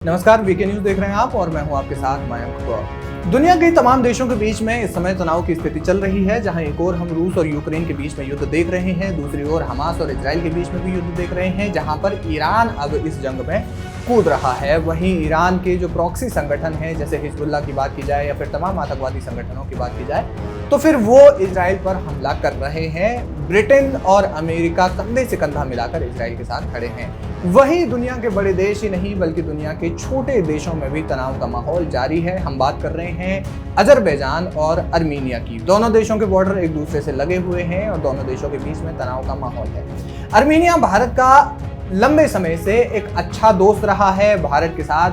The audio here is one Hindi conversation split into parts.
नमस्कार, वीके न्यूज देख रहे हैं आप और मैं हूं आपके साथ मयंक। दुनिया के तमाम देशों के बीच में इस समय तनाव की स्थिति चल रही है, जहां एक ओर हम रूस और यूक्रेन के बीच में युद्ध देख रहे हैं, दूसरी ओर हमास और इजराइल के बीच में भी युद्ध देख रहे हैं, जहां पर ईरान अब इस जंग में कूद रहा है। वहीं ईरान के जो प्रॉक्सी संगठन हैं, जैसे हिजबुल्लाह की बात की जाए या फिर तमाम आतंकवादी संगठनों की बात की जाए, तो फिर वो इजराइल पर हमला कर रहे हैं। ब्रिटेन और अमेरिका कंधे से कंधा मिलाकर इजराइल के साथ खड़े हैं। वहीं दुनिया के बड़े देश ही नहीं बल्कि दुनिया के छोटे देशों में भी तनाव का माहौल जारी है। हम बात कर रहे हैं अजरबैजान और अर्मीनिया की। दोनों देशों के बॉर्डर एक दूसरे से लगे हुए हैं और दोनों देशों के बीच में तनाव का माहौल है। अर्मीनिया भारत का लंबे समय से एक अच्छा दोस्त रहा है। भारत के साथ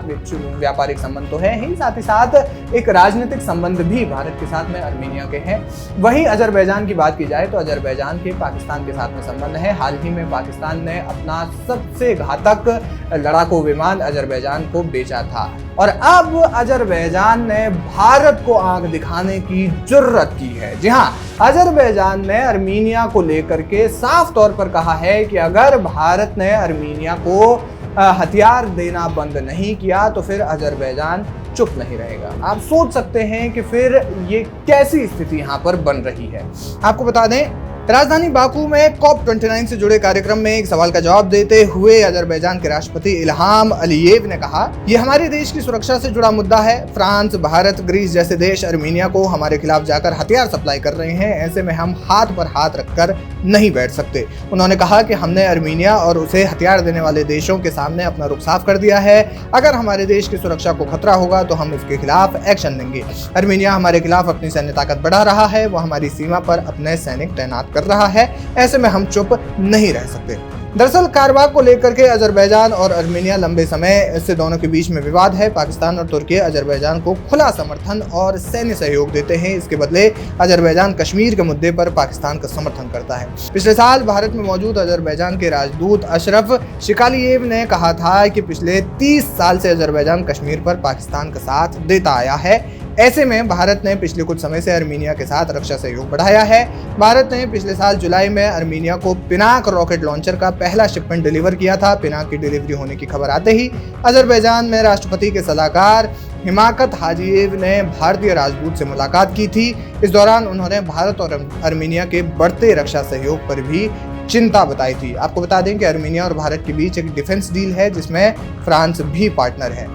व्यापारिक संबंध तो है ही, साथ ही साथ एक राजनीतिक संबंध भी भारत के साथ में अर्मीनिया के हैं। वहीं अजरबैजान की बात की जाए तो अजरबैजान के पाकिस्तान के साथ में संबंध है। हाल ही में पाकिस्तान ने अपना सबसे घातक लड़ाकू विमान अजरबैजान को बेचा था और अब अजरबैजान ने भारत को आंख दिखाने की जुर्रत की है। जी हाँ, अजरबैजान ने अर्मीनिया को लेकर के साफ तौर पर कहा है कि अगर भारत ने अर्मीनिया को हथियार देना बंद नहीं किया तो फिर अजरबैजान चुप नहीं रहेगा। आप सोच सकते हैं कि फिर ये कैसी स्थिति यहाँ पर बन रही है। आपको बता दें, राजधानी बाकू में COP29 से जुड़े कार्यक्रम में एक सवाल का जवाब देते हुए अजरबैजान के राष्ट्रपति इल्हाम अलीयेव ने कहा, ये हमारे देश की सुरक्षा से जुड़ा मुद्दा है। फ्रांस, भारत, ग्रीस जैसे देश अर्मीनिया को हमारे खिलाफ जाकर हथियार सप्लाई कर रहे हैं। ऐसे में हम हाथ पर हाथ रखकर नहीं बैठ सकते। उन्होंने कहा कि हमने अर्मीनिया और उसे हथियार देने वाले देशों के सामने अपना रुख साफ कर दिया है। अगर हमारे देश की सुरक्षा को खतरा होगा तो हम इसके खिलाफ एक्शन लेंगे। अर्मीनिया हमारे खिलाफ अपनी सैन्य ताकत बढ़ा रहा है, वो हमारी सीमा पर अपने सैनिक तैनात कर रहा है। ऐसे में हम चुप नहीं रह सकते। दरअसल कारबाग को लेकर के अजरबैजान और अर्मीनिया लंबे समय से दोनों के बीच में विवाद है। पाकिस्तान और तुर्की अजरबैजान को खुला समर्थन और सैन्य सहयोग देते हैं। इसके बदले अजरबैजान कश्मीर के मुद्दे पर पाकिस्तान का समर्थन करता है। पिछले साल भारत में मौजूद अजरबैजान के राजदूत अशरफ शिकालियेव ने कहा था कि पिछले 30 साल से अजरबैजान कश्मीर पर पाकिस्तान का साथ देता आया है। ऐसे में भारत ने पिछले कुछ समय से अर्मीनिया के साथ रक्षा सहयोग बढ़ाया है। भारत ने पिछले साल जुलाई में अर्मीनिया को पिनाक रॉकेट लॉन्चर का पहला शिपमेंट डिलीवर किया था। पिनाक की डिलीवरी होने की खबर आते ही अजरबैजान में राष्ट्रपति के सलाहकार हिमाकत हाजीएव ने भारतीय राजदूत से मुलाकात की थी। इस दौरान उन्होंने भारत और अर्मीनिया के बढ़ते रक्षा सहयोग पर भी चिंता बताई थी। आपको बता दें कि अर्मीनिया और भारत के बीच एक डिफेंस डील है जिसमें फ्रांस भी पार्टनर है।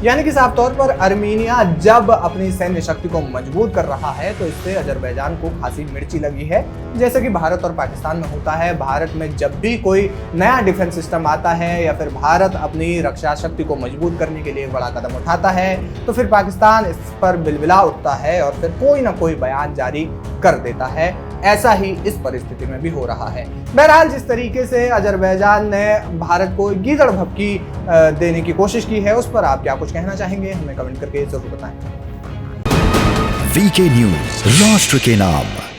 यानी कि साफ तौर पर अर्मीनिया जब अपनी सैन्य शक्ति को मजबूत कर रहा है तो इससे अजरबैजान को खासी मिर्ची लगी है। जैसे कि भारत और पाकिस्तान में होता है, भारत में जब भी कोई नया डिफेंस सिस्टम आता है या फिर भारत अपनी रक्षा शक्ति को मजबूत करने के लिए बड़ा कदम उठाता है तो फिर पाकिस्तान इस पर बिलबिला उठता है और फिर कोई ना कोई बयान जारी कर देता है। ऐसा ही इस परिस्थिति में भी हो रहा है। बहरहाल, जिस तरीके से अजरबैजान ने भारत को गीदड़ भभकी देने की कोशिश की है, उस पर आप क्या कुछ कहना चाहेंगे, हमें कमेंट करके जरूर बताएं। वीके न्यूज, राष्ट्र के नाम।